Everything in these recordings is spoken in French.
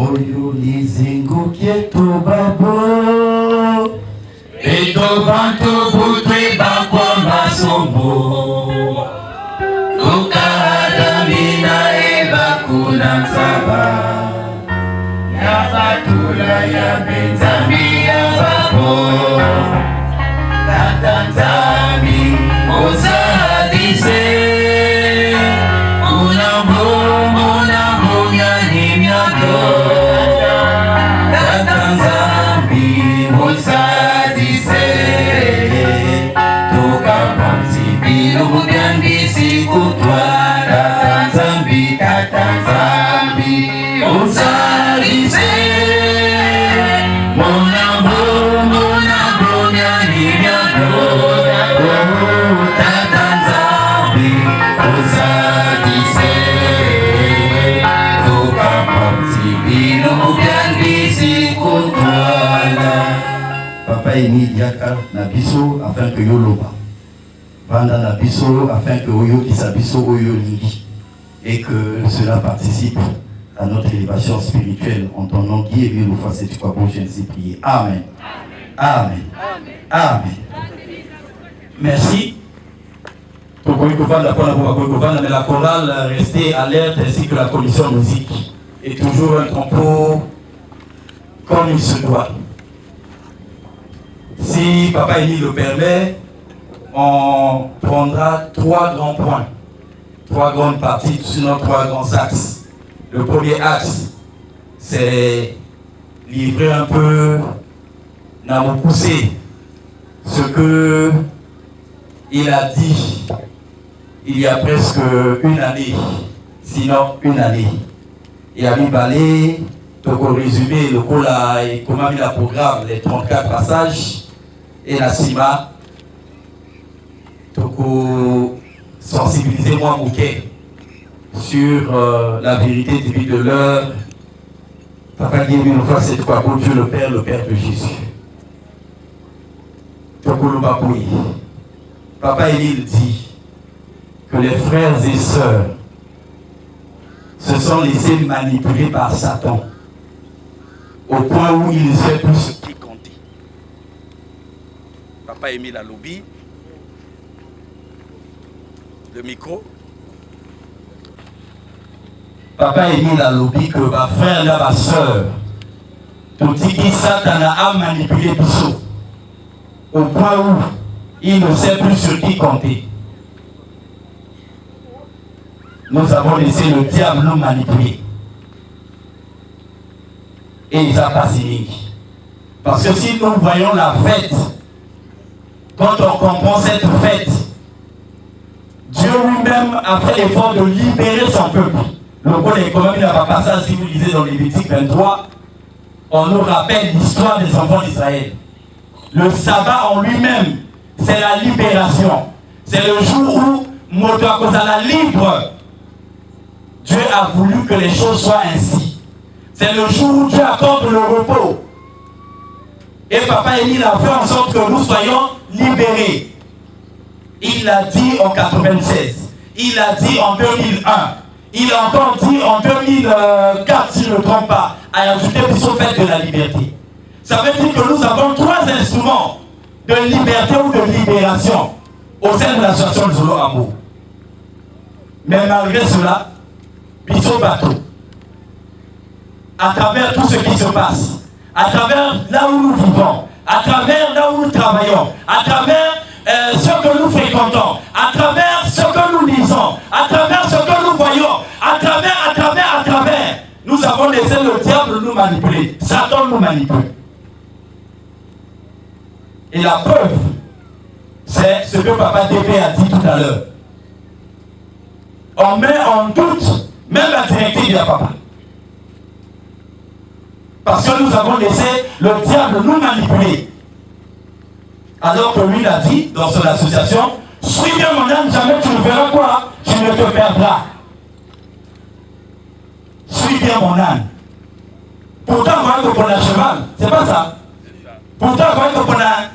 Oyo lizingu kieto babo Eto banto butwe bakwa masombo Nukadamina eba kuna msaba Ya batula ya benzami ya babo Tatanzami ozadise Unambo nyani myato Tatanzami ozadise Toka pamsi bilu mubyangisi kutwara Tatanzami ozadise Monambo nyani myato Tatanzami ozadise Toka pamsi bilu mubyangisi kutwara. Papa Eni Diaka na biso afin que yo loba. Vanda na biso afin que oyo kisabiso oyo lingi. Et que cela participe à notre élévation spirituelle. En ton nom, Guy et bien nous fasse et tu crois bon, je ainsi prier. Amen. Amen. Amen. Merci. Mais la chorale restée alerte ainsi que la commission musique est toujours un tempo comme il se doit. Si Papa Eni le permet, on prendra 3 grands points, 3 grandes parties, sinon 3 grands axes. Le premier axe, c'est livrer un peu, pousser ce que il a dit il y a presque une année, sinon une année. Il a mis balai, pour résumer le coup là, et comment il a programme, les 34 passages, et la CIMA, pour sensibiliser moi Mouquet sur la vérité divine de l'heure. Papa dit une fois, c'est quoi pour Dieu le Père de Jésus. Papa il dit que les frères et sœurs se sont laissés manipuler par Satan au point où ils ne savent plus ce qui comptait. Papa Émile a lobby. Le micro. Papa Émile a lobby que ma frère et ma soeur, tout dit que Satan a manipulé Bissot au point où il ne sait plus ce qui comptait. Nous avons laissé le diable nous manipuler. Et il a passé. Parce que si nous voyons la fête, quand on comprend cette fête, Dieu lui-même a fait l'effort de libérer son peuple. Le code économique n'a pas passé, si vous lisez dans Lévitique 23, on nous rappelle l'histoire des enfants d'Israël. Le sabbat en lui-même, c'est la libération. C'est le jour où Motoakozala libre. Dieu a voulu que les choses soient ainsi. C'est le jour où Dieu accorde le repos. Et Papa Émile a fait en sorte que nous soyons libérés. Il l'a dit en 96. Il l'a dit en 2001. Il a encore dit en 2004, si je ne me trompe pas, à ajouter sur le fait de la liberté. Ça veut dire que nous avons 3 instruments de liberté ou de libération au sein de l'association de Zolo Amour. Mais malgré cela, Bissot Bateau, à travers tout ce qui se passe, à travers là où nous vivons, à travers là où nous travaillons, à travers ce que nous fréquentons, à travers ce que nous lisons, à travers ce que nous voyons, à travers, nous avons laissé le diable nous manipuler. Satan nous manipule. Et la preuve, c'est ce que Papa DP a dit tout à l'heure. On met en doute même la directive de Papa. Parce que nous avons laissé le diable nous manipuler. Alors que lui l'a dit dans son association, suis bien mon âme, jamais tu ne verras quoi, tu ne te perdras. Suis bien mon âme. Pourtant, quand on a cheval, c'est pas ça. Pourtant, quand on a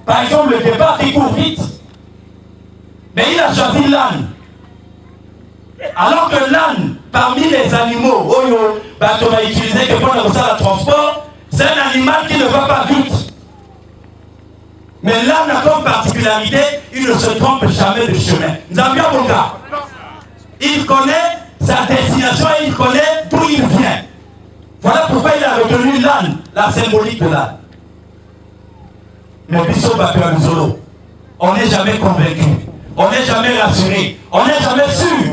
par exemple, le départ, il court vite. Mais il a choisi l'âne. Alors que l'âne, parmi les animaux, on va utiliser que pour le transport, c'est un animal qui ne va pas vite. Mais l'âne a comme particularité, il ne se trompe jamais de chemin. Nzambia Bonga, il connaît sa destination et il connaît d'où il vient. Voilà pourquoi il a retenu l'âne, la symbolique de l'âne. Mais Bissot Bakuanzolo, on n'est jamais convaincu, on n'est jamais rassuré, on n'est jamais sûr.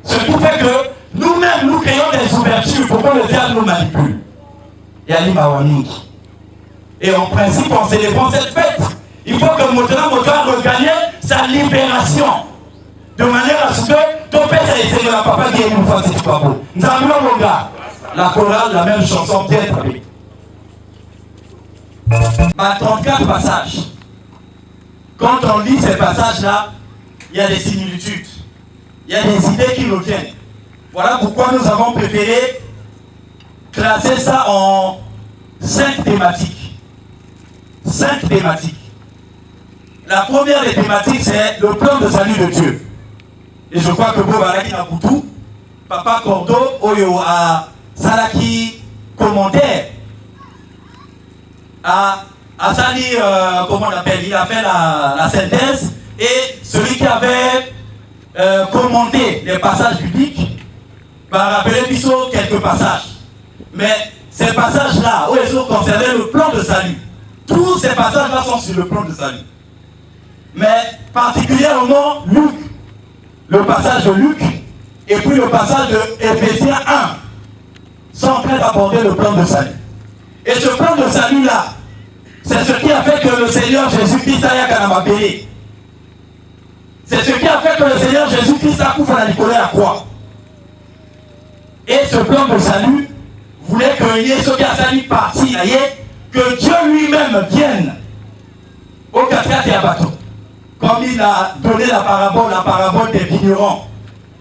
Ce qui fait que nous-mêmes, nous créons des ouvertures pour que le diable nous manipule. Et en principe, on célèbre cette fête. Il faut que maintenant, on doit regagner sa libération. De manière à ce que ton père c'est la papa qui est une fois, c'est pas beau. Nous avons mon gars. La chorale, la même chanson, bien traduite. 34 passages. Quand on lit ces passages-là, il y a des similitudes. Il y a des idées qui reviennent. Voilà pourquoi nous avons préféré classer ça en 5 thématiques. 5 thématiques. La première des thématiques, c'est le plan de salut de Dieu. Et je crois que Bobaraki Nakutu, Papa Cordo, Oyo a Salaki commentaire, a Sali, comment on appelle, il a fait la synthèse, et celui qui avait commenté les passages bibliques va rappeler Bissot quelques passages. Mais ces passages-là, où ils ont concerné le plan de salut, tous ces passages-là sont sur le plan de salut. Mais particulièrement Luc, le passage de Luc, et puis le passage de Éphésiens 1, sont en train d'aborder le plan de salut. Et ce plan de salut-là, c'est ce qui a fait que le Seigneur Jésus-Christ a Kanamabélé. C'est ce qui a fait que le Seigneur Jésus-Christ a coupé la Nicolas à croix. Et ce plan de salut voulait qu'il y ait ce qui a sali parti, que Dieu lui-même vienne au 4 et à bateau. Comme il a donné la parabole des vignerons.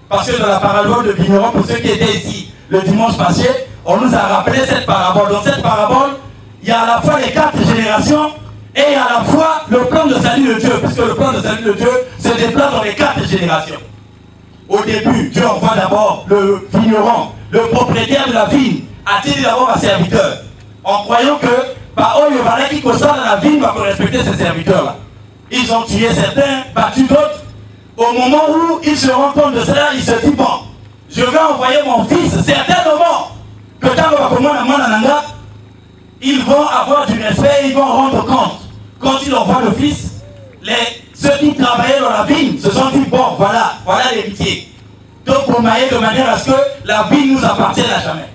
Parce que dans la parabole des vignerons, pour ceux qui étaient ici le dimanche passé, on nous a rappelé cette parabole. Dans cette parabole, il y a à la fois les 4 générations et à la fois le plan de salut de Dieu. Puisque le plan de salut de Dieu se déploie dans les 4 générations. Au début, Dieu envoie d'abord le vigneron, le propriétaire de la vigne, attire d'abord un serviteur. En croyant que, par eux, le balai qui constate dans la vigne va respecter ces serviteurs-là. Ils ont tué certains, battu d'autres. Au moment où ils se rendent compte de cela, ils se disent, bon, je vais envoyer mon fils, certainement, que tant ils vont avoir du respect, ils vont rendre compte. Quand ils envoient le fils, ceux qui travaillaient dans la vigne se sont dit, bon, voilà l'héritier. Donc, pour mailler de manière à ce que la vigne nous appartienne à jamais.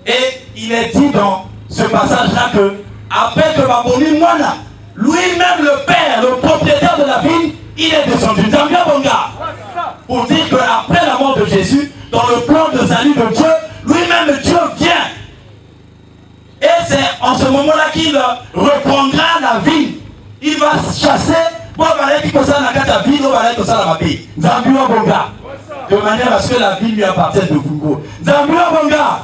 Et il est dit dans ce passage-là que, après que Baboni Moana, lui-même le père, le propriétaire de la vigne, il est descendu. Zambia Bonga. Pour dire qu'après la mort de Jésus, dans le plan de salut de Dieu, lui-même Dieu vient. Et c'est en ce moment-là qu'il reprendra la vigne. Il va chasser de manière à ce que la vigne lui appartienne de Fungo. Zambia Bonga.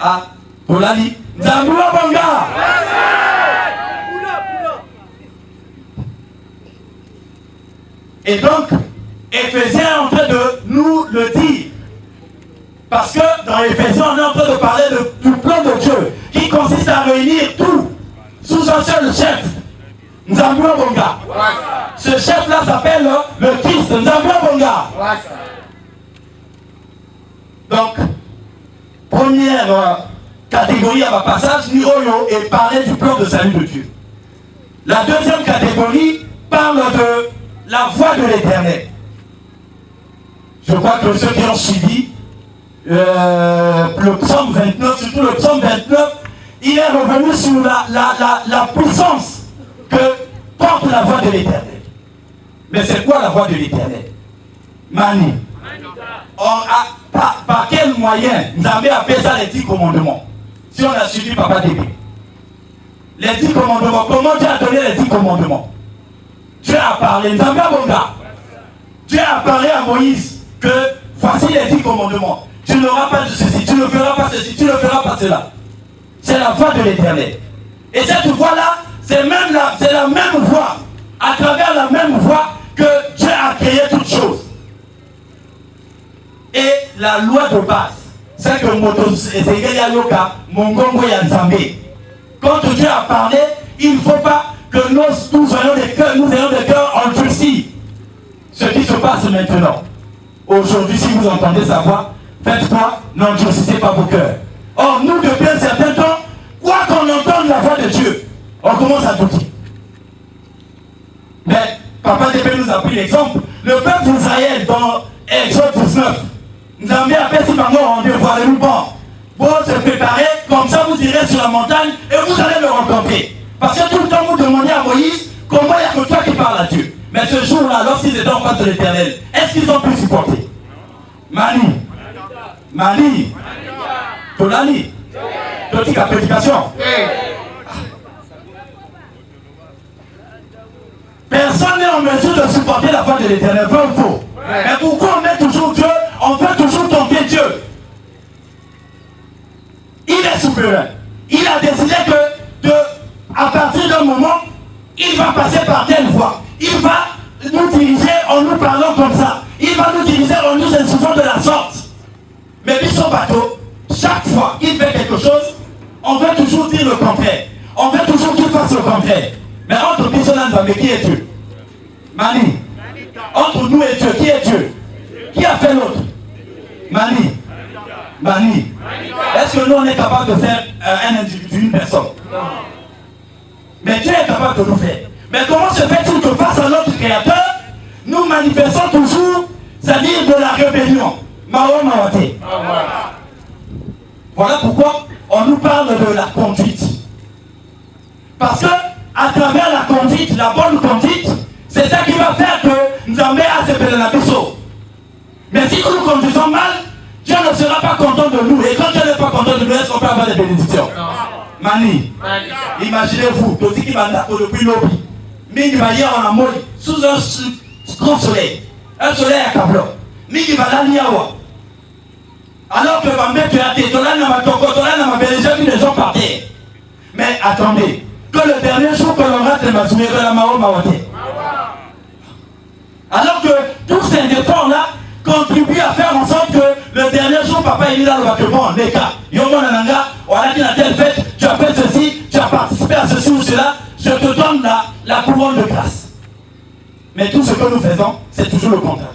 Ah, Olali. Zambia Bonga. Et donc, Éphésiens est en train de nous le dire. Parce que dans Éphésiens, on est en train de parler du plan de Dieu qui consiste à réunir tout sous un seul chef. Nzambia Bonga. Ce chef-là s'appelle le Christ. Nzambia Bonga. Donc, première catégorie à ma passage, Nioyo est parler du plan de salut de Dieu. La deuxième catégorie parle de la voix de l'Éternel. Je crois que ceux qui ont suivi le psaume 29, surtout le psaume 29, il est revenu sur la puissance que porte la voix de l'Éternel. Mais c'est quoi la voix de l'Éternel? Mani. Par quel moyen nous avons appelé ça les 10 commandements? Si on a suivi Papa Débé. Les 10 commandements. Comment Dieu a donné les 10 commandements? Dieu a parlé. Nzambia Bonga. Dieu a parlé à Moïse que voici les 10 commandements. Tu n'auras pas de ceci, tu ne feras pas ceci, tu ne feras pas cela. C'est la voix de l'Éternel. Et cette voix-là, c'est la même voix, à travers la même voix que Dieu a créé toutes choses. la loi de base. C'est que quand Dieu a parlé, il ne faut pas que nous ayons des cœurs endurcis. Ce qui se passe maintenant. Aujourd'hui, si vous entendez sa voix, faites quoi? N'endurcissez pas vos cœurs. Or, nous, depuis un certain temps, quoi qu'on entende la voix de Dieu, on commence à douter. Mais Papa Débé nous a pris l'exemple. Le peuple d'Israël dans Exode 19, nous avons mis à faire si on devrait le bon. Pour se préparer, comme ça vous irez sur la montagne et vous allez le rencontrer. Parce que tout le temps vous demandez à Moïse comment il y a que toi qui parles à Dieu. Mais ce jour-là, lorsqu'ils étaient en face de l'Éternel, est-ce qu'ils ont pu supporter? Mani, Tolani, petite prédication. Personne n'est en mesure de supporter la voix de l'Éternel, vrai ou faux? Mais pourquoi on met toujours Dieu? On veut toujours tenter Dieu. Il est souverain. Il a décidé que à partir d'un moment, il va passer par telle voie. Il va nous diriger en nous parlant comme ça. Il va nous diriger en nous instruisant de la sorte. Mais lui, son bateau, chaque fois qu'il fait quelque chose, on veut toujours dire le contraire. On veut toujours qu'il fasse le contraire. Mais entre Bissonan Zambé, qui est Dieu? Mani. Entre nous et Dieu, qui est Dieu? Qui a fait l'autre? Mani. Est-ce que nous on est capable de faire un individu, une personne? Mais Dieu est capable de nous faire. Mais comment se fait-il que face à notre Créateur, nous manifestons toujours, c'est-à-dire de la rébellion? Voilà pourquoi on nous parle de la conduite. Parce que à travers la conduite, la bonne conduite, c'est ça qui va faire que nous avons à se la biseau. Mais si nous nous conduisons mal, Dieu ne sera pas content de nous. Et quand Dieu n'est pas content de nous, est-ce qu'on peut avoir des bénédictions? Mani. Imaginez-vous, tout ce qui va depuis l'objet. Mingi va hier en amour, sous un grand soleil. Un soleil à Kablo. Mingi va là niawa. Alors que va mettre à tes tolas n'a ma toko, tolas n'a ma bénédiction, puis les gens par terre. Mais attendez, que le dernier jour que l'on rate, ma soumise de la mao mawate. Alors que tous ces efforts-là contribuent à faire en sorte que le dernier jour, papa il est là, le bâtiment, les cas. Yomo Nananga, on a dit à telle fête, tu as fait ceci, tu as participé à ceci ou cela, je te donne la couronne de grâce. Mais tout ce que nous faisons, c'est toujours le contraire.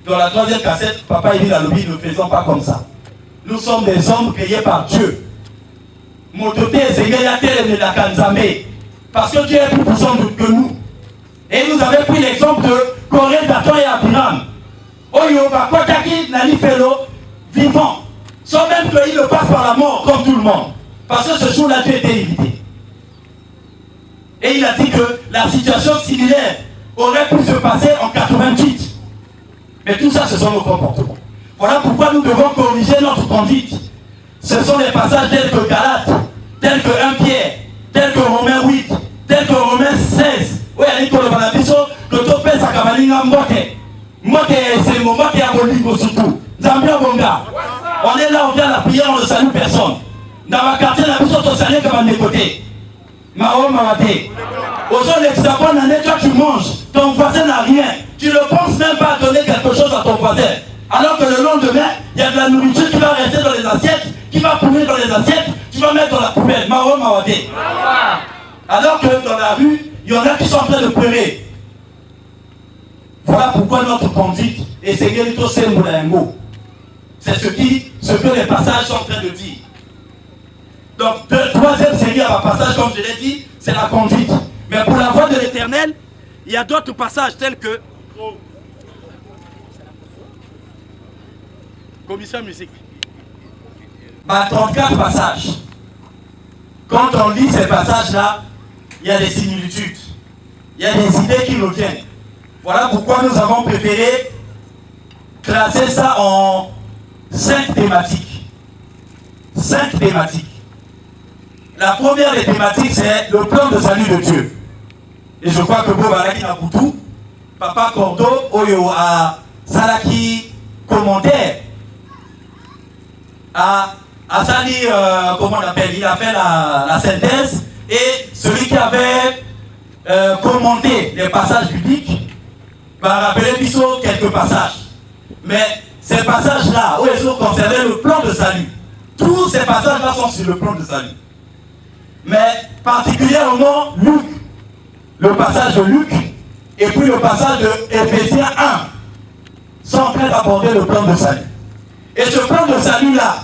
Dans la troisième cassette, papa il dit à l'objet, ne faisons pas comme ça. Nous sommes des hommes créés par Dieu. Parce que Dieu est plus puissant que nous. Et nous avons pris l'exemple de Corée, Dathan et Abiram. Oyo, Bakotaki, Nani Fellow, vivant. Sans même qu'il ne passe par la mort comme tout le monde. Parce que ce jour-là, Dieu était évité. Et il a dit que la situation similaire aurait pu se passer en 88. Mais tout ça, ce sont nos comportements. Voilà pourquoi nous devons corriger notre conduite. Ce sont des passages tels que Galates, tels que 1 Pierre, tels que Romains 8, tels que Romains 16. Oui, il y a une banabiso, que tu pèses à Kabalinga Mbote. Mbote, c'est mon Mbote à Bolingo surtout. Zambia Bonga. On est là, on vient à la prière, on ne salue personne. Dans ma quartier, on a besoin de saluer comme un côté. Mao Mawate. Aujourd'hui, l'examen, toi tu manges, ton voisin n'a rien. Tu ne penses même pas à donner quelque chose à ton voisin. Alors que le lendemain, il y a de la nourriture qui va rester dans les assiettes, qui va pourrir dans les assiettes, tu vas mettre dans la poubelle. Mao Mawate. Alors que dans la rue, il y en a qui sont en train de pleurer. Voilà pourquoi notre conduite est Segelito Semboulaengo. C'est ce que les passages sont en train de dire. Donc, le troisième série à passage, comme je l'ai dit, c'est la conduite. Mais pour la voix de l'Éternel, il y a d'autres passages tels que Commission musique. 34 passages. Quand on lit ces passages-là, il y a des similitudes. Il y a des idées qui nous viennent. Voilà pourquoi nous avons préféré classer ça en 5 thématiques. 5 thématiques. La première des thématiques, c'est le plan de salut de Dieu. Et je crois que Bobaraki Nakutu, Papa Cordo, Oyo a Salaki commentaire, a Sali, comment on appelle, il a fait la synthèse, et celui qui avait commenté les passages bibliques va rappeler plutôt quelques passages. Mais ces passages-là, où ils ont concerné le plan de salut. Tous ces passages-là sont sur le plan de salut. Mais particulièrement Luc, le passage de Luc, et puis le passage de Éphésiens 1, sont en train d'aborder le plan de salut. Et ce plan de salut-là,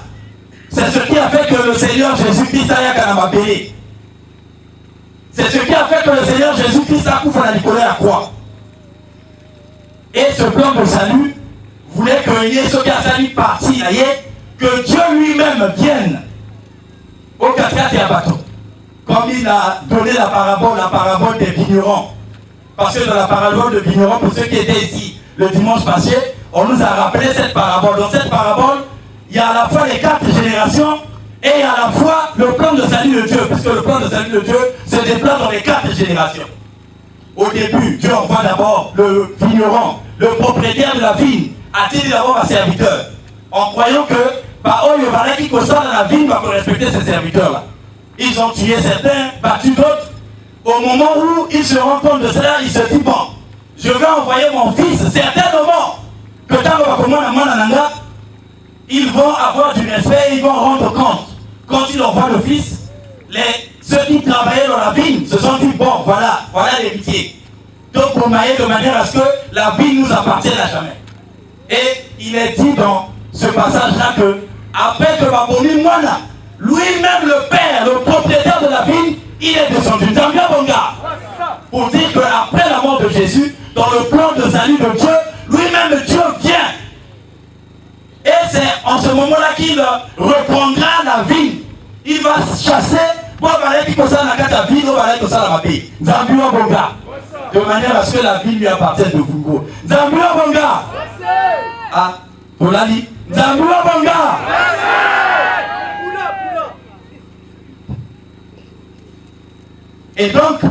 c'est ce qui a fait que le Seigneur Jésus-Christ a Yakanamabélé. C'est ce qui a fait que le Seigneur Jésus-Christ a couvert la Nicolas à la croix. Et ce plan de salut voulait qu'il y ait ce qui a salué parti, que Dieu lui-même vienne au 4 et à bateau. Comme il a donné la parabole des vignerons. Parce que dans la parabole des vignerons, pour ceux qui étaient ici le dimanche passé, on nous a rappelé cette parabole. Dans cette parabole, il y a à la fois les 4 générations et à la fois le plan de salut de Dieu. Puisque le plan de salut de Dieu se déploie dans les 4 générations. Au début, Dieu envoie d'abord le vigneron, le propriétaire de la vigne, attire d'abord un serviteur. En croyant que par eux, il y aura qui constate dans la vigne va respecter ces serviteurs-là. Ils ont tué certains, battu d'autres. Au moment où ils se rendent compte de cela, ils se disent, bon, je vais envoyer mon fils, certainement, que ils vont avoir du respect, ils vont rendre compte. Quand ils envoient le fils, ceux qui travaillaient dans la vigne se sont dit, bon, voilà l'héritier. Donc, pour mailler de manière à ce que la vigne nous appartienne à jamais. Et il est dit dans ce passage-là que, après que Baboni Moana, lui-même le père, le propriétaire de la vigne, il est descendu. Zambia Bonga. Pour dire qu'après la mort de Jésus, dans le plan de salut de Dieu, lui-même Dieu vient. Et c'est en ce moment-là qu'il reprendra la vigne. Il va chasser, de manière à ce que la vigne lui appartienne de Fungo. Zambia Bonga. Ah, Olali. Zambia Bonga. Et donc,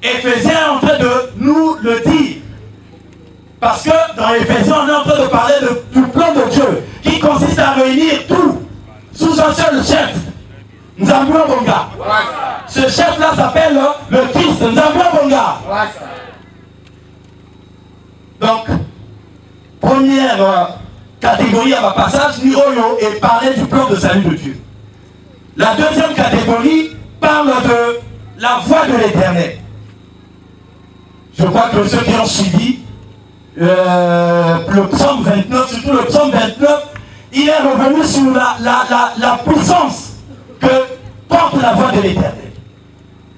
Éphésiens est en train de nous le dire. Parce que dans Éphésiens, on est en train de parler du plan de Dieu qui consiste à réunir tout sous un seul chef. Nzambia Bonga. Ce chef-là s'appelle le Christ. Nzambia Bonga. Donc, première catégorie à ma passage, Niroyo est parler du plan de salut de Dieu. La deuxième catégorie parle de la voix de l'Éternel. Je crois que ceux qui ont suivi le psaume 29, surtout le psaume 29, il est revenu sur la puissance que porte la voix de l'Éternel.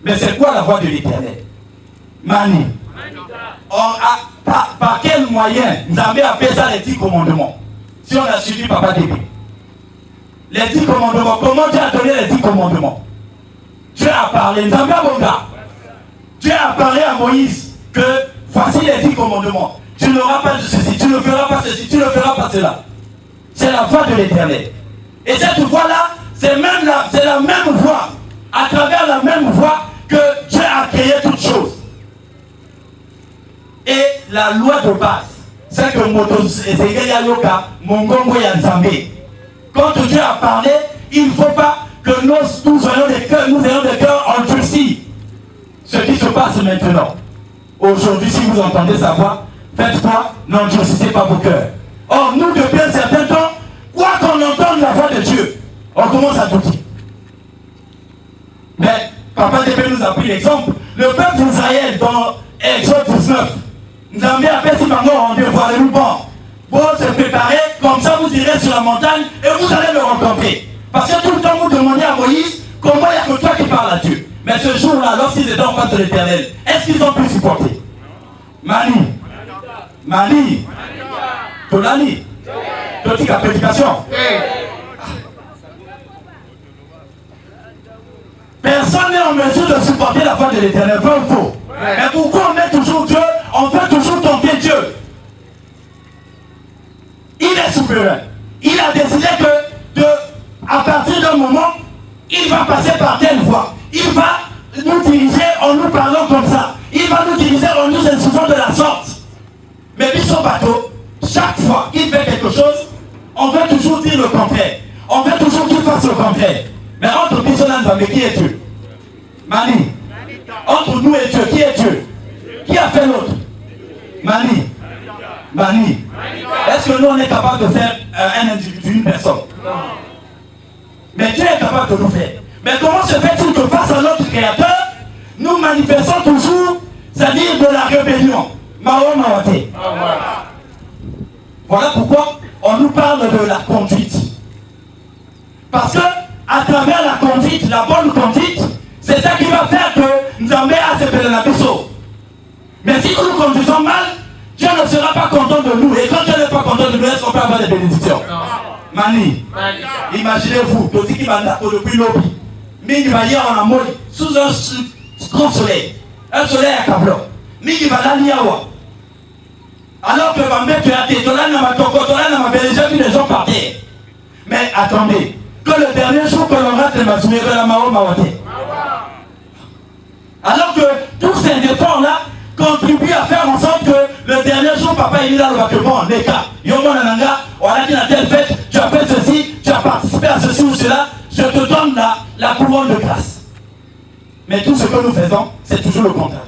Mais c'est quoi la voix de l'Éternel? Mani. Par quel moyen nous avons appelé ça les 10 commandements? Si on a suivi Papa Débé. Les 10 commandements. Comment Dieu a donné les 10 commandements? Dieu a parlé. Nzambia Bonga. Dieu a parlé à Moïse que voici les 10 commandements. Tu n'auras pas de ceci, tu ne feras pas ceci, tu ne feras pas cela. C'est la voix de l'Éternel. Et cette voix-là, c'est la même voix, à travers la même voix que Dieu a créé toutes choses. Et la loi de base, c'est que quand Dieu a parlé, il ne faut pas que nous ayons des cœurs endurcis. Ce qui se passe maintenant. Aujourd'hui, si vous entendez sa voix, faites quoi? N'endurcissez pas vos cœurs. Or, nous, depuis un certain temps, quoi qu'on entende la voix de Dieu, on commence à douter. Mais Papa Débé nous a pris l'exemple. Le peuple d'Israël, dans Exode 19, nous avons bien appelé si maintenant on rendez-vous à bon. Pour se préparer, comme ça vous irez sur la montagne et vous allez le rencontrer. Parce que tout le temps vous demandez à Moïse comment il n'y a que toi qui parles à Dieu. Mais ce jour-là, lorsqu'ils étaient en face de l'Éternel, est-ce qu'ils ont pu supporter? Mali, Tolani, Totika prédication. Personne n'est en mesure de supporter la voix de l'Éternel, vrai ou faux? Mais pourquoi on met toujours Dieu? On veut toujours tenter Dieu. Il est souverain. Il a décidé que à partir d'un moment, il va passer par telle voie. Il va nous diriger en nous parlant comme ça. Il va nous diriger en nous insultant de la sorte. Mais Bishop Bateau, chaque fois qu'il fait quelque chose, on veut toujours dire le contraire. On veut toujours qu'il fasse le contraire. Mais entre Bishop et qui est Dieu? Mani. Entre nous et Dieu, qui est Dieu? Qui a fait l'autre? Mani. Mani. Est-ce que nous on est capable de faire un individu, une personne? Non. Mais Dieu est capable de nous faire. Mais comment se fait-il que face à notre Créateur, nous manifestons toujours, c'est-à-dire de la rébellion? Mao Mawate. Voilà pourquoi on nous parle de la conduite. Parce que à travers la conduite, la bonne conduite, c'est ça qui va faire que nous avons accepté la Bisso. Mais si nous nous conduisons mal, Dieu ne sera pas content de nous. Et quand Dieu n'est pas content de nous, est-ce qu'on peut avoir des bénédictions? Mani, imaginez-vous que si qui va depuis l'objet, Mingi va y avoir un mot sous un grand soleil, un soleil à Kablo. Mingi va là niawa. Alors que va mettre à tes dollars dans ma toko, dollars dans ma belle, j'ai vu les gens par terre. Mais attendez, que le dernier jour que l'on rate ma soumise de la Mao Mawate. Alors que tous ces efforts-là contribuent à faire en sorte que le dernier jour, papa il est là, le bâtiment, les cas, Yomo Nananga, on a dit à telle fête, tu as fait ceci, tu as participé à ceci ou cela, je te donne la couronne de grâce. Mais tout ce que nous faisons, c'est toujours le contraire.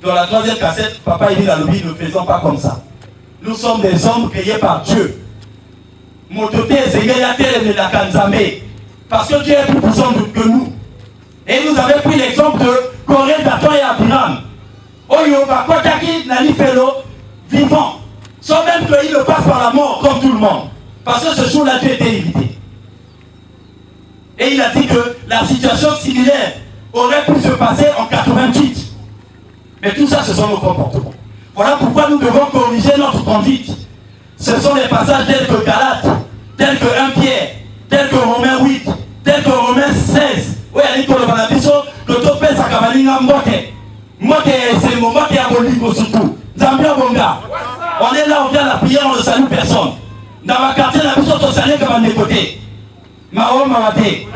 Dans la troisième cassette, papa il dit dans le lobby, ne faisons pas comme ça. Nous sommes des hommes créés par Dieu. Mototé, Zégayaté, la Kanzame. Parce que Dieu est plus puissant que nous. Et nous avons pris l'exemple de Corée, Daton et Abiram. Oyo, Bakotaki, Nani Fello, vivant. Sans même qu'il ne passe par la mort comme tout le monde. Parce que ce jour-là, Dieu était évité. Et il a dit que la situation similaire aurait pu se passer en 88. Mais tout ça, ce sont nos comportements. Voilà pourquoi nous devons corriger notre conduite. Ce sont les passages tels que Galates, tels que 1 Pierre, tels que Romains 8, tels que Romains 16. Oui, il y a une collaboration que tu peux faire à Mbote. Mbote, c'est le moment qui a volé surtout. Zambia Bonga. On est là, on vient à la prière, on ne salue personne. Dans ma quartier, on a besoin de saluer comme un côté. Mao Mawate.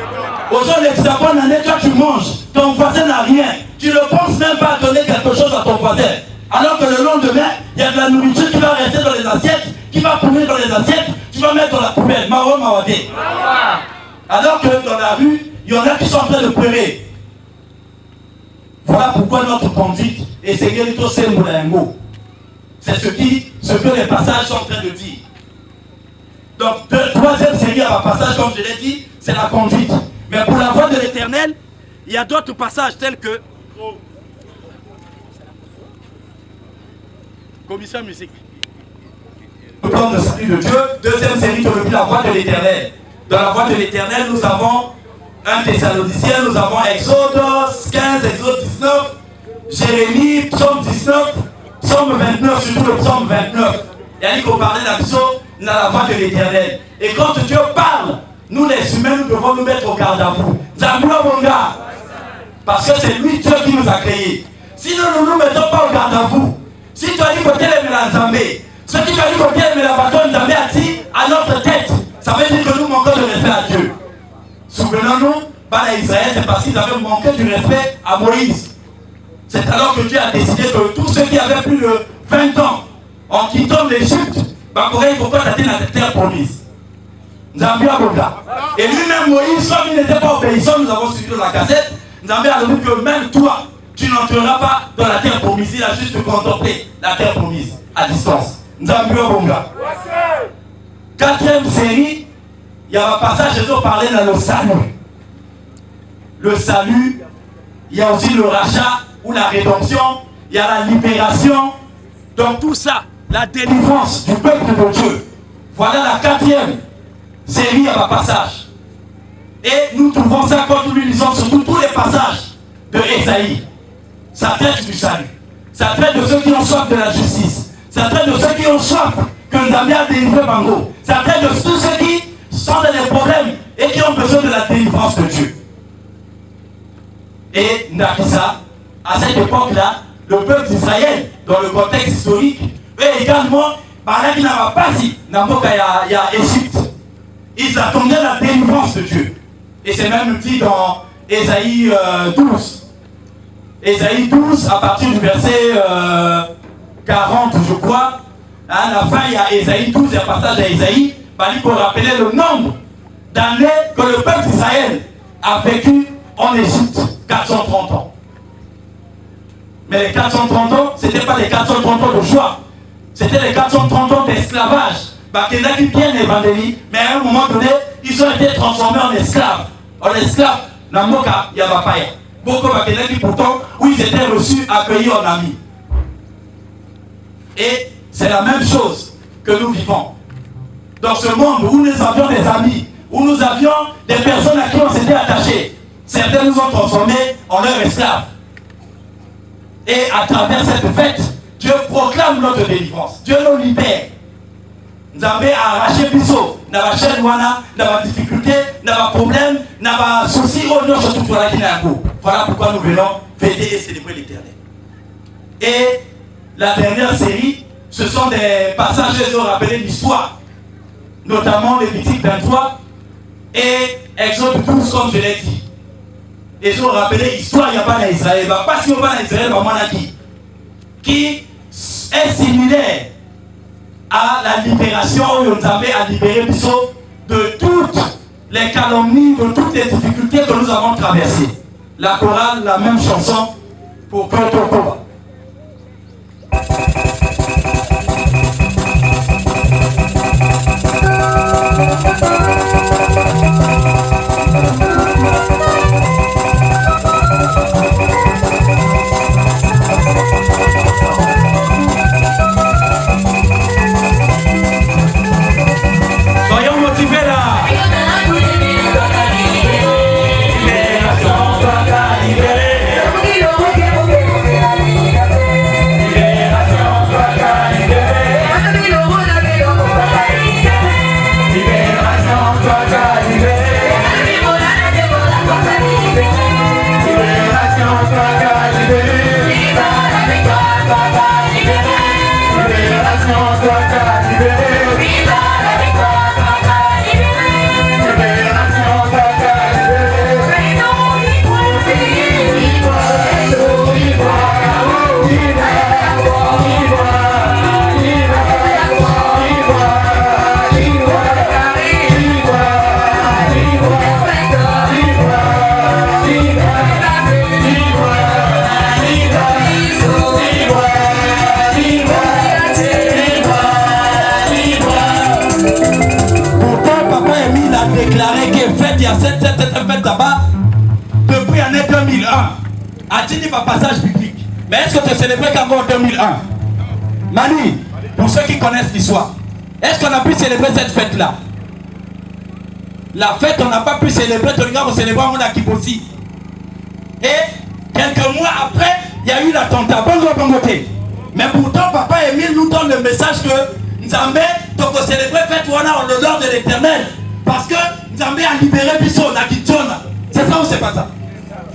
Aujourd'hui, l'examen d'année, toi tu manges, ton voisin n'a rien. Tu ne penses même pas à donner quelque chose à ton voisin. Alors que le lendemain, il y a de la nourriture qui va rester dans les assiettes, qui va pourrir dans les assiettes, tu vas mettre dans la poubelle. Mao Mawate. Alors que dans la rue, il y en a qui sont en train de pleurer. Voilà pourquoi notre conduite est Séguérito Semoulengo. C'est ce que les passages sont en train de dire. Donc, troisième série à ma passage, comme je l'ai dit, c'est la conduite. Mais pour la voie de l'éternel, il y a d'autres passages tels que commission musique. Le plan de salut de Dieu, deuxième série depuis la voie de l'éternel. Dans la voie de l'éternel, nous avons 1 Thessaloniciens, nous avons Exode 15, Exode 19, Jérémie, Psaume 19, Psaume 29, surtout le Psaume 29. Il y a dit qu'on parlait dans la voie de l'éternel. Et quand Dieu parle, nous les humains, nous devons nous mettre au garde à vous. Zambula Bonga. Parce que c'est lui, Dieu, qui nous a créés. Si nous ne nous mettons pas au garde à vous, si tu as dit que tu es la Zambé, ce qui t'a dit que tu es la bâtonne Zambé a dit à notre tête, ça veut dire que nous manquons de respect à Dieu. Souvenons-nous, par Israël, c'est parce qu'ils avaient manqué du respect à Moïse. C'est alors que Dieu a décidé que tous ceux qui avaient plus de 20 ans, en quittant l'Égypte, il faut pas atteindre la terre promise. Zambia Boga. Et lui-même, Moïse, comme il n'était pas obéissant, nous avons suivi dans la cassette, Zambia a dit que même toi, tu n'entreras pas dans la terre promise. Il a juste contemplé la terre promise à distance. Zambia Bonga. Quatrième série, il y a un passage, Jésus parlait dans le salut. Le salut, il y a aussi le rachat ou la rédemption, il y a la libération. Donc tout ça, la délivrance du peuple de Dieu. Voilà la quatrième série à ma passage. Et nous trouvons ça quand nous lisons surtout tous les passages de Ésaïe. Ça traite du salut. Ça traite de ceux qui ont soif de la justice. Ça traite de ceux qui ont soif que nous avions délivré Bango. Ça traite de tous ceux qui sont dans des problèmes et qui ont besoin de la délivrance de Dieu. Et Nakisa, à cette époque-là, le peuple d'Israël, dans le contexte historique, eux également, par là qui n'a pas si, il y a Égypte. Ils attendaient la délivrance de Dieu. Et c'est même dit dans Ésaïe 12. Ésaïe 12, à partir du verset 40, je crois. À la fin, il y a Ésaïe 12, il y a un passage à Ésaïe, pour rappeler le nombre d'années que le peuple d'Israël a vécu en Égypte, 430 ans. Mais les 430 ans, ce n'était pas les 430 ans de joie. C'était les 430 ans d'esclavage. Bakena qui bien évangélisé, mais à un moment donné, ils ont été transformés en esclaves. En esclaves, dans Moka, il y a Bapaya. Beaucoup Bakena qui pourtant, où ils étaient reçus, accueillis en amis. Et c'est la même chose que nous vivons. Dans ce monde où nous avions des amis, où nous avions des personnes à qui on s'était attachés, certains nous ont transformés en leurs esclaves. Et à travers cette fête, Dieu proclame notre délivrance. Dieu nous libère. Nous avons arraché Bissot, nous avons chaîne Wana, nous avons difficulté, nous avons problème, nous avons souci, oh non, surtout pour la Guinée-Ango. Voilà pourquoi nous venons fêter et célébrer l'Éternel. Et la dernière série, ce sont des passages qui ont rappelé l'histoire, notamment Lévitique 23 et Exode 12, comme je l'ai dit. Ils ont rappelé l'histoire, il n'y a pas d'Israël. Parce qu'il n'y a pas d'Israël, qui est similaire à la libération où nous avons à libérer de toutes les calomnies, de toutes les difficultés que nous avons traversées. La chorale, la même chanson pour Kotokoba. Soyons motivés là. Depuis l'année 2001, a-t-il pas passage biblique? Mais est-ce que tu célébrais qu'encore en 2001? Mani, pour ceux qui connaissent l'histoire, est-ce qu'on a pu célébrer cette fête-là? La fête, on n'a pas pu célébrer, on célébrait en Akibosi. Et quelques mois après, il y a eu l'attentat. Bon côté. Mais pourtant, papa Émile nous donne le message que Nzambé, donc on célébrer fête en l'honneur de l'Éternel. Parce que Nzambé a libéré Bissot, c'est ça ou c'est pas ça?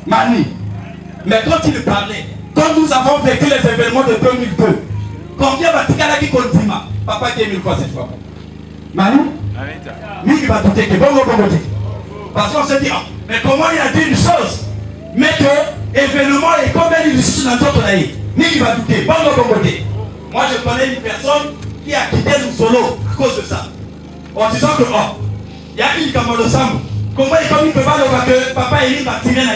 Mani. Mais quand il parlait, quand nous avons vécu les événements de 2002, combien va t-il qui continue? Papa qui est 1000 fois cette fois. Mani? Lui qui va douter que bon. Parce qu'on se dit, oh, mais comment il a dit une chose? Mais que événement est comme elle illustre dans notre pays. Ni il va douter. Bon. Moi je connais une personne qui a quitté nous solo à cause de ça. En disant que, oh, il y a une Kamalo-Sambo. Comment il peut pas le voir que papa Élie va tirer là.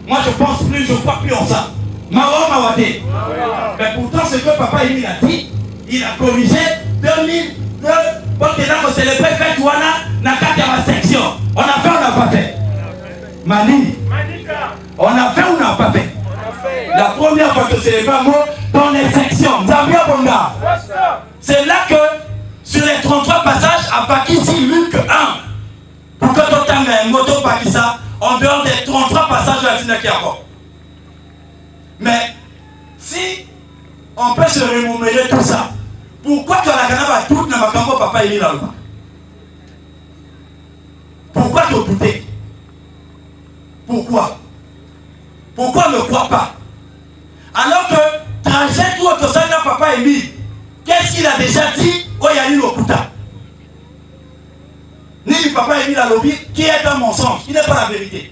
Moi je pense plus, je crois plus en ça. Mawate. Mais pourtant ce que papa Élie a dit, il a corrigé 2002. Quand on a célébré fête Wana, n'a qu'à ma section. On a fait, on n'a pas fait. Mani. On a fait ou on n'a pas fait? La première fois que c'est dans les sections. Zambia Bonga. C'est là que sur les 33 passages à Pakissi, Luc 1. Pour que tu aies un moto Pakissa, en dehors des 33 passages de la Tinakiako. Mais si on peut se remémorer tout ça, pourquoi tu as la canne à tout dans ma campo papa il est là-bas? Pourquoi tu doutais? Pourquoi? Pourquoi ne crois pas? Alors que trajet tout autre ça papa Émile, qu'est-ce qu'il a déjà dit au Yali Lokuta? Ni papa Émile à lobby qui est un mensonge, qui n'est pas la vérité.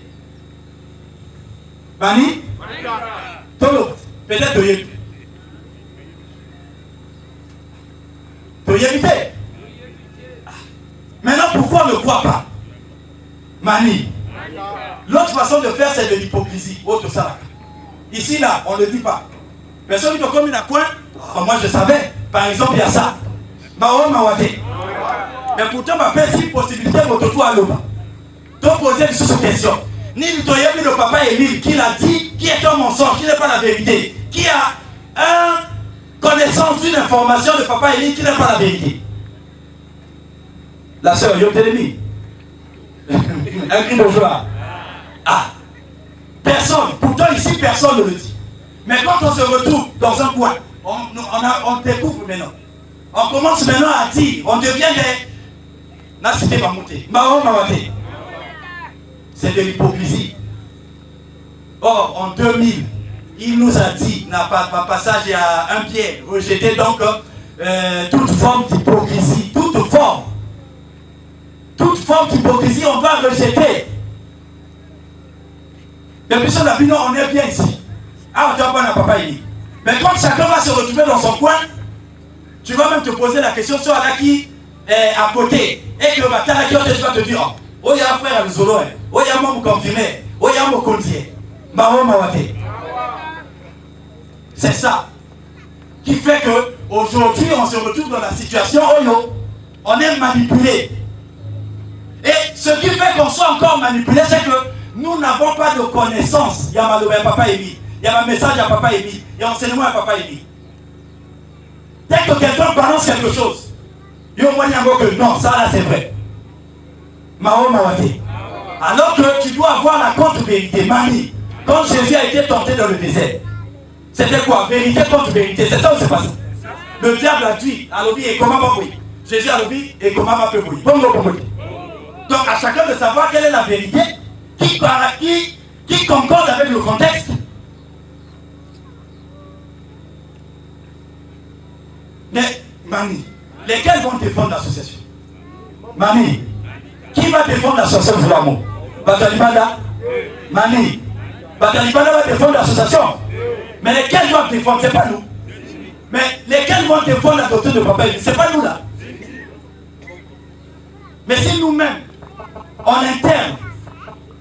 Bani? Tolo, peut-être tu y éviter. Maintenant, pourquoi on ne croit pas? Mani. L'autre façon de faire, c'est de l'hypocrisie. Autre ça. Ici, là, on ne le dit pas. Personne qui te comme une coin. Oh, moi, je savais. Par exemple, il y a ça. Mais pourtant, ma père, si possibilité, votre tour à l'eau. Donc, posez une question. Ni le papa Émile qui l'a dit, qui est un mensonge, qui n'est pas la vérité, qui a connaissance d'une information de papa Émile qui n'est pas la vérité. La sœur Yotelemi. Un cri de joie. Ah. Personne. Pourtant, ici, personne ne le dit. Mais quand on se retrouve dans un coin, on découvre maintenant. On commence maintenant à dire, on devient des... Nasité Mamouté. Mawate. C'est de l'hypocrisie. Or, en 2000, il nous a dit, par passage à 1 Pierre, rejeter donc toute forme d'hypocrisie, toute forme d'hypocrisie, on doit rejeter. Depuis son avis, on est bien ici. Ah, on doit pas papa ici. Mais quand chacun va se retrouver dans son coin, tu vas même te poser la question sur la qui est à côté. Et que le matin, tu vas te dire, oh, il y a un frère à l'Isolo, oh, il y a un membre confirmé, oh, il y a un membre condié. C'est ça qui fait qu'aujourd'hui, on se retrouve dans la situation où on est manipulé. Et ce qui fait qu'on soit encore manipulé, c'est que nous n'avons pas de connaissance. Il y a ma papa Émile, il y a un message à papa Émile, il y a un enseignement à papa Émile. Dès que quelqu'un balance quelque chose, il y a un moyen que non, ça là c'est vrai. Alors que tu dois avoir la contre-vérité. Mani, quand Jésus a été tenté dans le désert, c'était quoi? Vérité contre vérité. C'est ça où c'est passé. Le diable a dit, Alobi et comment va oui. Jésus a dit, et comment va oui. Donc à chacun de savoir quelle est la vérité qui concorde avec le contexte. Mais, Mani, lesquels vont défendre l'association? Mani, qui va défendre l'association de l'amour? Batalibanda? Mani, Batalibanda va défendre l'association. Mais lesquels doivent défendre? C'est pas nous. Mais lesquels vont défendre la doctrine de papa? C'est pas nous là. Mais si nous-mêmes, en interne,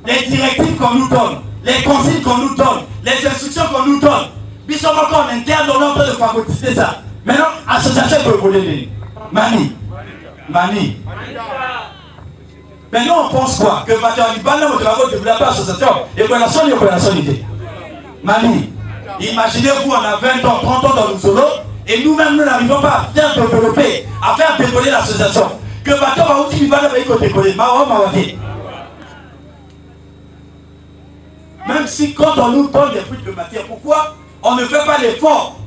les directives qu'on nous donne, les consignes qu'on nous donne, les instructions qu'on nous donne, puis sommes encore en interne, on est en train de favoriser ça. Maintenant, l'association peut voler. Mani. Maintenant, on pense quoi? Que Batalibanda va développer l'association. Et relation idée. Mani. Imaginez-vous, on a 20 ans, 30 ans dans le solo, et nous-mêmes, nous n'arrivons pas à faire développer, à faire décoller l'association. Que Bato va aussi décoller. Même si quand on nous donne des fruits de matière, pourquoi on ne fait pas l'effort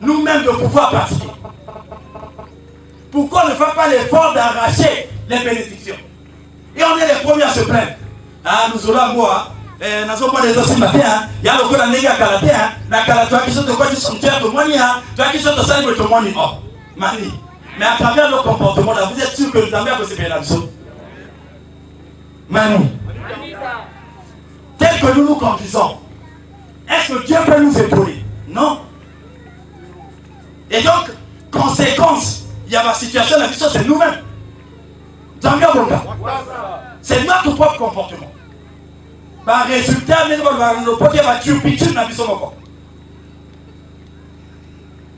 nous-mêmes de pouvoir pratiquer? Pourquoi on ne fait pas l'effort d'arracher les bénédictions? Et on est les premiers à se plaindre. Ah, nous allons moi. Nous avons pas des aussi matin. Il y a le coup de la néga karaté. La karaté qui sont de quoi tu sont tués de moi. Toi qui sont de ça, de moi. Oh, Mani. Mais à travers le comportement, là, vous êtes sûr que nous avons que c'est bien la chose. Mani. Tel que nous nous conduisons, est-ce que Dieu peut nous épauler? Non. Et donc, conséquence, il y a ma situation, la mission, c'est nous-mêmes. C'est notre propre comportement. Par résultat,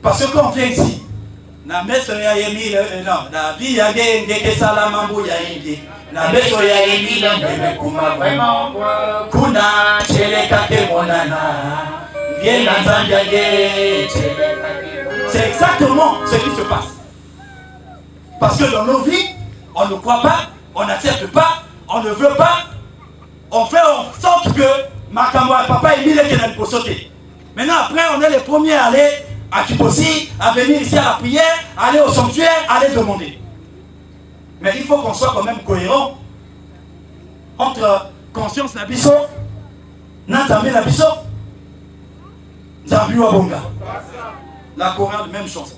parce que quand on vient ici, na meso ya Emile, non, na vie ya ngeke sala mambo ya ingi, na meso ya Emile mbele kuma vraiment kuna cheleka ke monana, bien na Zambia ge cheleka ke. C'est exactement ce qui se passe. Parce que dans nos vies, on ne croit pas, on n'accepte pas, on ne veut pas. On fait en sorte que Makambo et papa Emile est dans le sauter. Maintenant, après, on est les premiers à aller à Kiposi, à venir ici à la prière, à aller au sanctuaire, à aller demander. Mais il faut qu'on soit quand même cohérent entre conscience Nabiso, Natame Nabiso, Zambi Wabonga. La chorale, même chanson.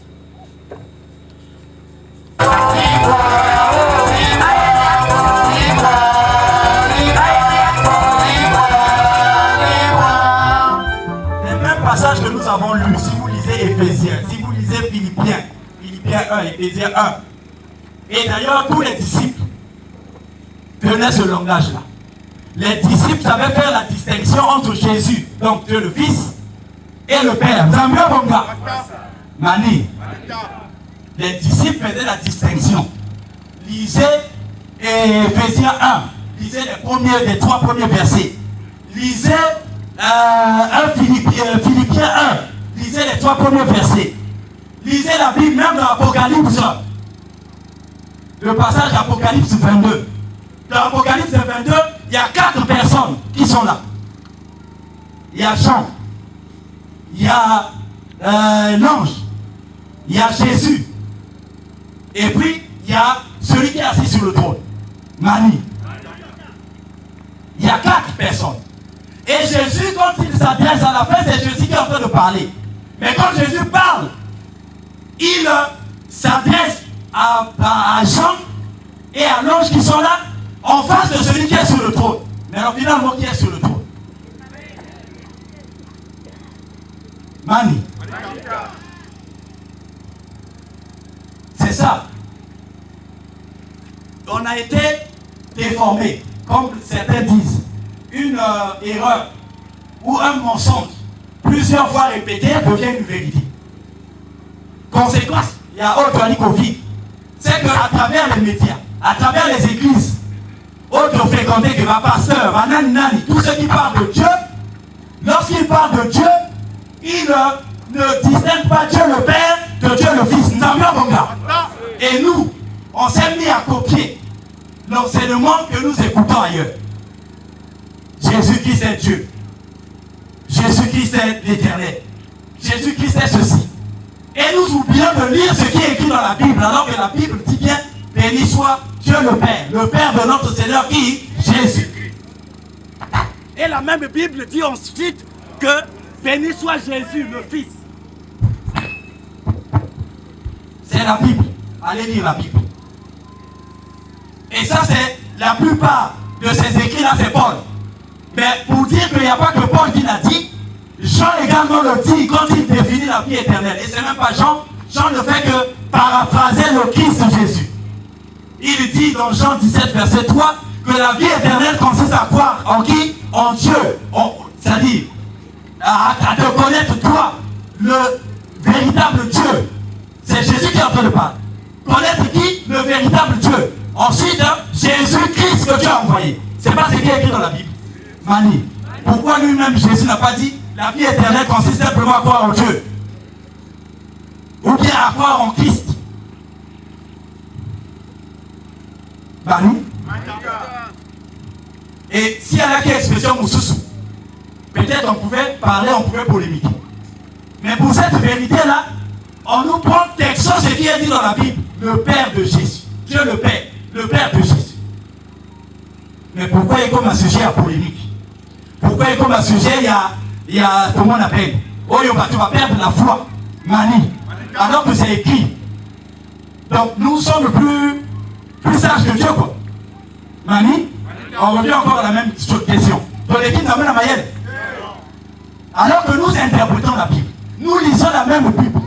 Passage que nous avons lu, si vous lisez Éphésiens, si vous lisez Philippiens 1, Éphésiens 1, et d'ailleurs tous les disciples tenaient ce langage-là. Les disciples savaient faire la distinction entre Jésus, donc Dieu le Fils, et le Père. Mani. Les disciples faisaient la distinction. Lisez Éphésiens 1. Lisez les 3 premiers versets. Lisez Philippiens 1. Lisez les 3 premiers versets. Lisez la Bible même dans l'Apocalypse. Le passage d'Apocalypse 22. Dans l'Apocalypse 22, il y a 4 personnes qui sont là. Il y a Jean. Il y a l'ange. Il y a Jésus. Et puis, il y a celui qui est assis sur le trône. Mani. Il y a 4 personnes. Et Jésus, quand il s'adresse à la fin, c'est Jésus qui est en train de parler. Mais quand Jésus parle, il s'adresse à Jean et à l'ange qui sont là, en face de celui qui est sur le trône. Mais alors finalement, qui est sur le trône? Mani. C'est ça. On a été déformé, comme certains disent. Une erreur ou un mensonge plusieurs fois répété devient une vérité. Conséquence, il y a autre Covid. C'est qu'à travers les médias, à travers les églises, autres fréquentés que ma pasteur, ma nani, tous ceux qui parlent de Dieu, lorsqu'ils parlent de Dieu, ils ne distinguent pas Dieu le Père de Dieu le Fils. Nous avions bon gars. Et nous, on s'est mis à copier l'enseignement que nous écoutons ailleurs. Jésus-Christ est Dieu. Jésus-Christ est l'Éternel. Jésus-Christ est ceci. Et nous oublions de lire ce qui est écrit dans la Bible, alors que la Bible dit bien, béni soit Dieu le Père de notre Seigneur qui Jésus. Et la même Bible dit ensuite que béni soit Jésus le Fils. C'est la Bible. Allez lire la Bible. Et ça, c'est la plupart de ces écrits-là, c'est Paul. Mais pour dire qu'il n'y a pas que Paul qui l'a dit, Jean également le dit quand il définit la vie éternelle. Et c'est même pas Jean. Jean ne fait que paraphraser le Christ Jésus. Il dit dans Jean 17, verset 3, que la vie éternelle consiste à croire en qui? En Dieu. C'est-à-dire, à te connaître toi, le véritable Dieu. C'est Jésus qui est en train de parler. Connaître qui? Le véritable Dieu. Ensuite, Jésus-Christ que Dieu a envoyé. C'est pas ce qui est écrit dans la Bible. Mani. Pourquoi lui-même Jésus n'a pas dit la vie éternelle consiste simplement à croire en Dieu? Ou bien à croire en Christ? Mani. Et s'il y a là qui expression Moussoussou, peut-être on pouvait parler, on pouvait polémiquer. Mais pour cette vérité-là, on nous prend texto ce qui est dit dans la Bible. Le Père de Jésus. Dieu le Père de Jésus. Mais pourquoi il y a comme un sujet à polémique? Pourquoi il y a comme un sujet, il y a comment on appelle? Oh, tu vas perdre la foi. Mani. Alors que c'est écrit. Donc nous sommes plus sages que Dieu, quoi. Mani. On revient encore à la même question. Donc l'équipe nous amène à Mayenne. Alors que nous interprétons la Bible, nous lisons la même Bible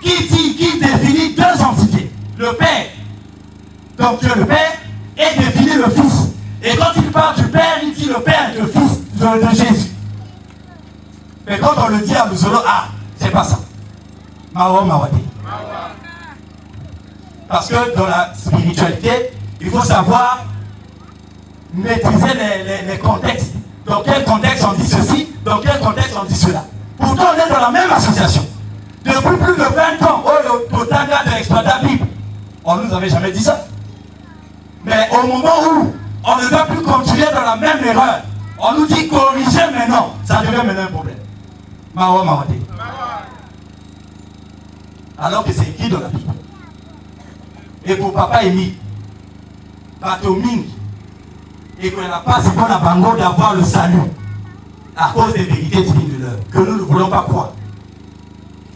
qui définit 2 entités. Le Père, donc Dieu le Père, et définit le Fils. Et quand il parle du Père, il dit le Père et le Fils de Jésus. Mais quand on le dit à Mouzolo, c'est pas ça. Mawa Mawate. Parce que dans la spiritualité, il faut savoir maîtriser les contextes. Dans quel contexte on dit ceci, dans quel contexte on dit cela. Pourtant, on est dans la même association. Depuis plus de 20 ans, au Tanga de l'exploitant Bible, on ne nous avait jamais dit ça. Mais au moment où on ne doit plus continuer dans la même erreur, on nous dit corriger maintenant, ça devient maintenant un problème. Mawa Mawate. Alors que c'est écrit dans la Bible. Et pour Papa Emi, Batoming, et qu'on n'a pas si bon à Bango d'avoir le salut à cause des vérités divines de l'heure, que nous ne voulons pas croire.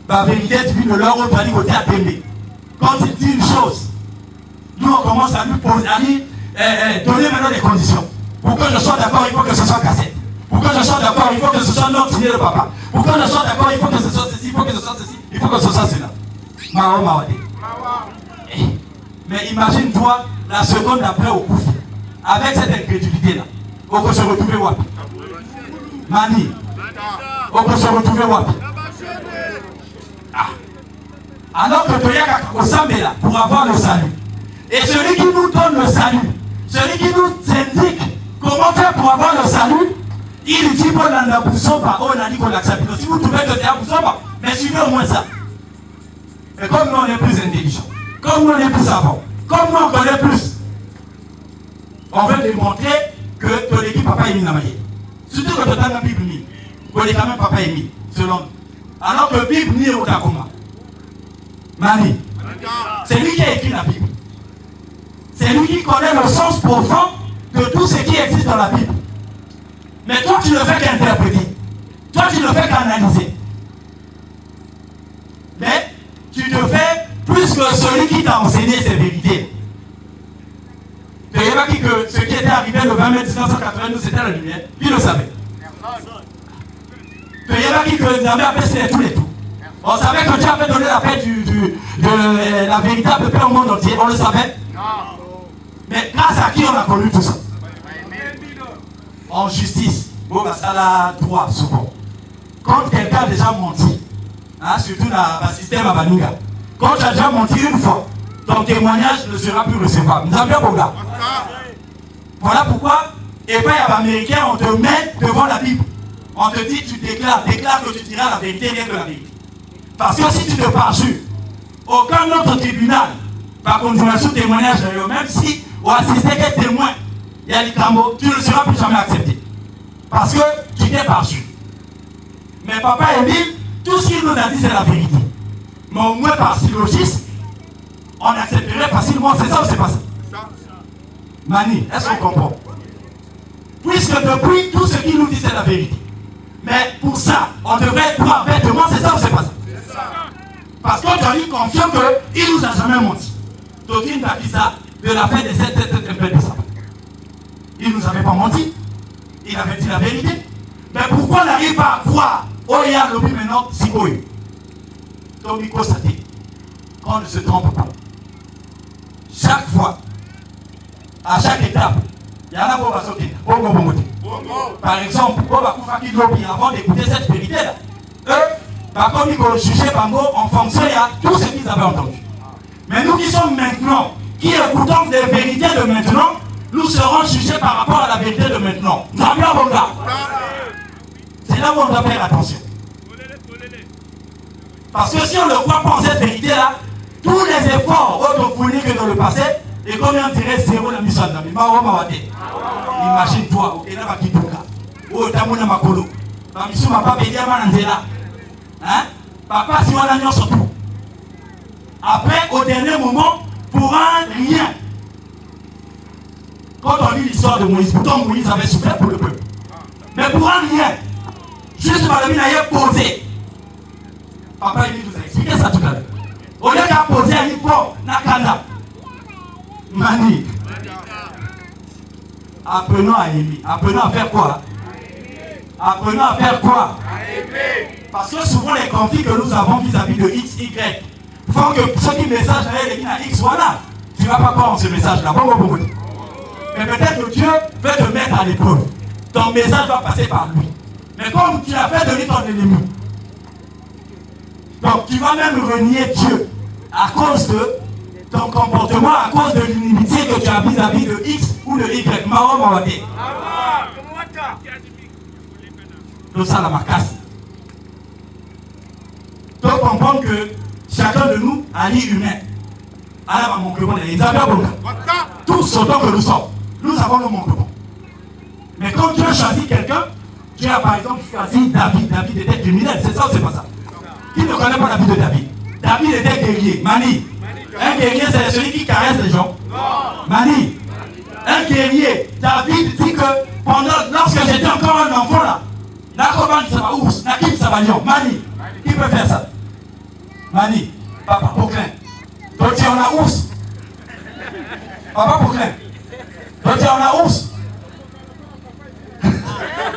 La vérité divine de l'heure, on doit dire côté à Témé. Quand il dit une chose, nous on commence à lui poser, à lui donner maintenant des conditions. Pour que je sois d'accord, il faut que ce soit cassette. Pour que je sois d'accord, il faut que ce soit notre signé de papa. Pour que je sois d'accord, il faut que ce soit ceci, il faut que ce soit ceci, il faut que ce soit cela. Mawa Mawade. Mais imagine-toi la seconde d'après au coup, avec cette incrédulité-là, on peut se retrouver wapi? Mani, on peut se retrouver wapi? Alors que Toyaka Osambela pour avoir le salut. Et celui qui nous donne le salut, celui qui nous indique comment faire pour avoir le salut, il dit bon dans la Boussoba, on a dit qu'on accepte. Si vous trouvez que c'est à Boussoba, mais suivez au moins ça. Et comme nous on est plus intelligents, comme nous on est plus savants, comme nous on connaît plus, on veut démontrer que ton équipe papa est mis dans la maille. Surtout que tu as la Bible mis. Qu'on est quand même papa est mis, selon nous. Alors que la Bible n'est au Takoma. Mani, c'est lui qui a écrit la Bible. C'est lui qui connaît le sens profond de tout ce qui existe dans la Bible. Mais toi, tu ne fais qu'interpréter. Toi, tu ne fais qu'analyser. Mais tu te fais plus que celui qui t'a enseigné ces vérités. Tu ne sais pas que ce qui était arrivé le 20 mai 1992, c'était la lumière. Qui le savait? Tu ne sais pas que Dieu avait abaissé tous les tours. On savait que Dieu avait donné la paix de la véritable paix au monde entier. On le savait. Mais grâce à qui on a connu tout ça? En justice. Bon, bah, ça l'a droit souvent. Quand quelqu'un a déjà menti, hein, surtout dans le système à Baninga, quand tu as déjà menti une fois, ton témoignage ne sera plus recevable. Nous avons bien beau gars. Voilà pourquoi, et pas à l'américain, on te met devant la Bible. On te dit, tu déclares que tu diras la vérité, rien que la vérité. Parce que si tu te parjures, aucun autre tribunal va conduire sous témoignage d'ailleurs, même si on assiste qu'un témoin, il y a les cambos, tu ne seras plus jamais accepté. Parce que tu t'es parjure. Mais papa Émile, tout ce qu'il nous a dit, c'est la vérité. Mais au moins par syllogisme, on accepterait facilement, c'est ça ou c'est pas ça? Mani, est-ce qu'on comprend? Puisque depuis, tout ce qu'il nous dit, c'est la vérité. Mais pour ça, on devrait croire bêtement, c'est ça ou c'est pas ça? Parce qu'on doit lui confier qu'il ne nous a jamais menti. Tokine t'a dit ça de la fête des 7 de ça. Il ne nous avait pas menti. Il avait dit la vérité. Mais pourquoi on n'arrive pas à croire? Oh, il y a l'objet maintenant, si oui. Donc, il constate qu'on ne se trompe pas. Chaque fois, à chaque étape, il y en a pour sauter. Par exemple, avant d'écouter cette vérité-là, eux, comme ils vont juger Bango en fonction de tout ce qu'ils avaient entendu. Mais nous qui sommes maintenant, qui écoutons des vérités de maintenant, nous serons jugés par rapport à la vérité de maintenant. Nous avons bien bon gars. C'est là où on doit faire attention. Parce que si on ne croit pas en cette vérité-là, tous les efforts autres fournis que dans le passé, et comme on dirait zéro la mission d'ami, imagine-toi, il y a qui toka, ou tamuna makolo, la mission m'a pas payé à Manandela. Hein? Papa, si on a mis surtout. Après, au dernier moment, pour un rien. Quand on lit l'histoire de Moïse, pourtant Moïse avait souffert pour le peuple. Mais pour un rien, juste par le minaye posé. Papa, il nous a expliqué ça tout à l'heure. Au lieu qu'à poser un hip-hop, Nakanda. Mani. Apprenons à aimer. Apprenons à faire quoi? Apprenons à faire quoi? Parce que souvent les conflits que nous avons vis-à-vis de X, Y font que ceux qui messagent à X, voilà. Tu ne vas pas croire en ce message-là. Bon. Mais peut-être que Dieu veut te mettre à l'épreuve. Ton message va passer par lui. Mais comme tu as fait de lui ton ennemi, donc tu vas même renier Dieu à cause de ton comportement, à cause de l'inimitié que tu as vis-à-vis de X ou de Y. Tout ça, la macasse. Donc comprendre que chacun de nous a l'île humain. Alors, mon manquement, tous autant que nous sommes, nous avons le manquement. Mais quand Dieu choisit quelqu'un, Dieu a par exemple choisi David. David était criminel, c'est ça ou c'est pas ça? Qui ne connaît pas la vie de David? David était guerrier. Mani. Un guerrier, c'est celui qui caresse les gens. Mani. Un guerrier. David dit que lorsque j'étais encore un enfant là, Nakoban ça va ours, Nakim ça va lion. Mani. Qui peut faire ça? Mani. Papa Poquelin. Donc tu en as ours. Papa Poquelin. Donc tu en as ours.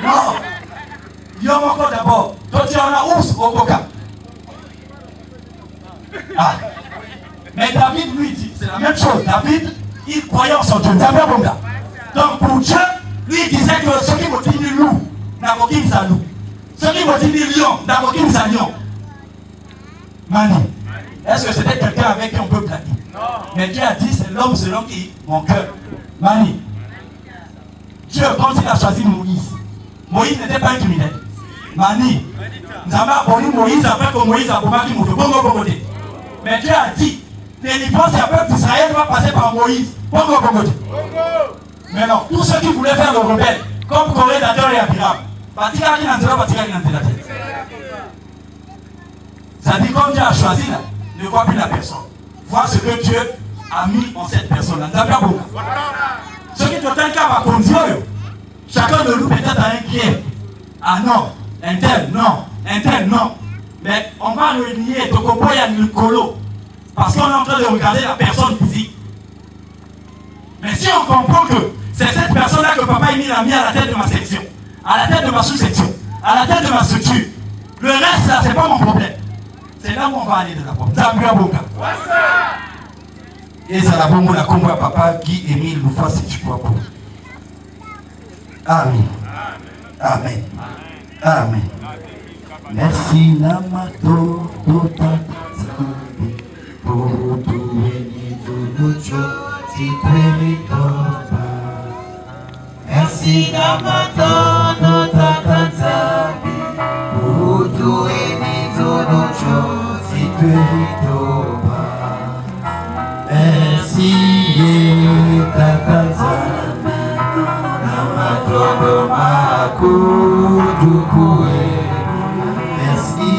Non. Lion encore d'abord. Donc tu en as ours au coca. Ah. Mais David lui dit, c'est la même chose. David, il croyait en son Dieu. Donc pour Dieu, lui il disait que ceux qui vont dire loup, n'a pas qu'il loup. Ceux qui vont dire lion, n'a pas qu'il lion. Mani. Est-ce que c'était quelqu'un avec qui on peut plaquer? Non. Mais Dieu a dit, c'est l'homme selon qui? Mon cœur. Mani. Dieu, quand il a choisi Moïse, Moïse n'était pas un criminel. Mani. Nous avons aboli Moïse après que Moïse a combattu Bongo. Mais Dieu a dit, délivrance et peuple d'Israël va passer par Moïse. Bongo. Mais non, tous ceux qui voulaient faire le rebelle, comme Corée, Dateur et Abiram, ça dit comme Dieu a choisi là, ne voit plus la personne. Voir ce que Dieu a mis en cette personne-là. Ce qui te donne qu'à ma condition, chacun de nous peut-être a un pied. Ah non, un tel, non. Mais on va relier Tokopo et Nicolo. Parce qu'on est en train de regarder la personne physique. Mais si on comprend que c'est cette personne-là que papa a mis à la tête de ma section, à la tête de ma sous-section, à la tête de ma structure, le reste là, c'est pas mon problème. C'est là où on va aller de la porte. Et ça la bombe la combo à papa Guy Émile Loufa si tu crois pas. Amen. Amen. Amen. Merci Namato Tota pour tout si merci Namato Tota pour tout si merci Tatanzami Namato Makudukue. Merci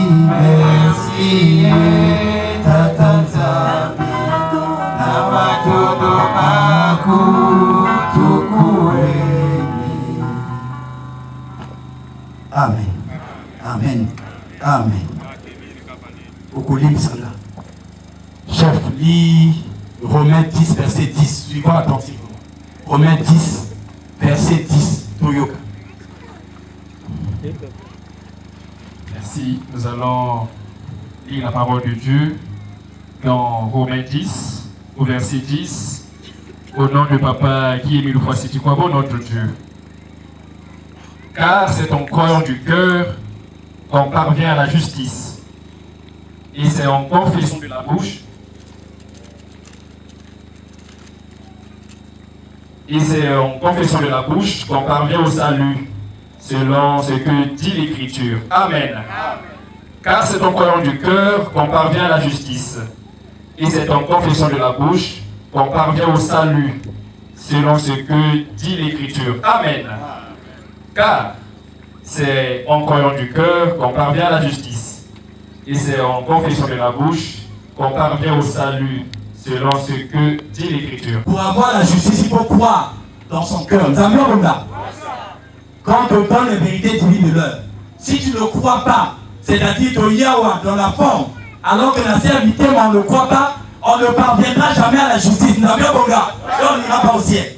Tatanzami Namato Makudukue. Amen. Amen. Amen. Okolim Sanga. Chef, lis Romains 10, verset 10. Suivons attentivement. Romains 10, verset 10. Toyoka. Merci. Nous allons lire la parole de Dieu dans Romains 10, au verset 10. Au nom de Papa Guy Émile Loufa, si tu crois bon, notre Dieu. Car c'est en croyant du cœur qu'on parvient à la justice. Et c'est en confession de la bouche. Et c'est en confession de la bouche qu'on parvient au salut, selon ce que dit l'Écriture. Amen. Car c'est en croyant du cœur qu'on parvient à la justice. Et c'est en confession de la bouche qu'on parvient au salut, selon ce que dit l'Écriture. Amen. Car c'est en croyant du cœur qu'on parvient à la justice. Et c'est en confession de la bouche qu'on parvient au salut, selon ce que dit l'Écriture. Pour avoir la justice, il faut croire dans son cœur. Quand on donne les vérités divines de l'heure, si tu ne crois pas, c'est-à-dire ton Yahweh dans la forme, alors que la servité, on ne croit pas, on ne parviendra jamais à la justice. Et on n'ira pas au ciel.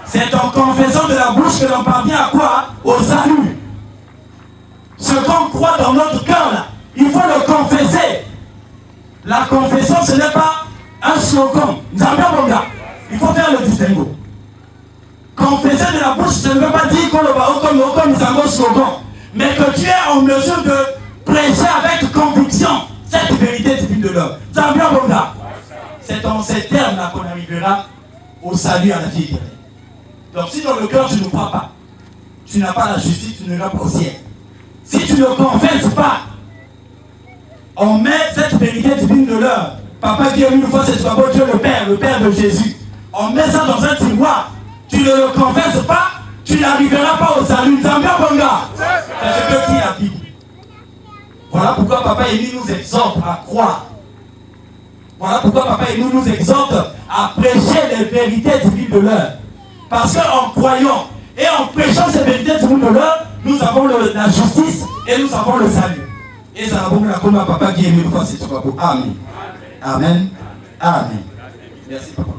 C'est en confessant de la bouche que l'on parvient à quoi? Au salut. Ce qu'on croit dans notre cœur, là, il faut le confesser. La confession, ce n'est pas un slogan. Il faut faire le distinguo. Confesser de la bouche, ça ne veut pas dire qu'on le va comme un slogan, mais que tu es en mesure de prêcher avec conviction cette vérité divine de l'homme. C'est en ces termes-là qu'on arrivera au salut, à la vie éternelle. Donc si dans le cœur tu ne crois pas, tu n'as pas la justice, tu n'iras pas au ciel. Si tu ne confesses pas, on met cette vérité divine de l'heure. Papa Dieu, une fois c'est toi, Dieu le Père de Jésus. On met ça dans un tiroir. Tu ne le confesses pas, tu n'arriveras pas au salut. C'est ce que dit la Bible. Voilà pourquoi Papa Élie nous exhorte à croire. Voilà pourquoi Papa Élie nous exhorte à prêcher les vérités divines de l'heure. Parce qu'en croyant et en prêchant ces vérités divines de l'heure, nous avons la justice et nous avons le salut. Et ça va la comme Papa qui est mieux. Amen. Amen. Amen. Merci Papa.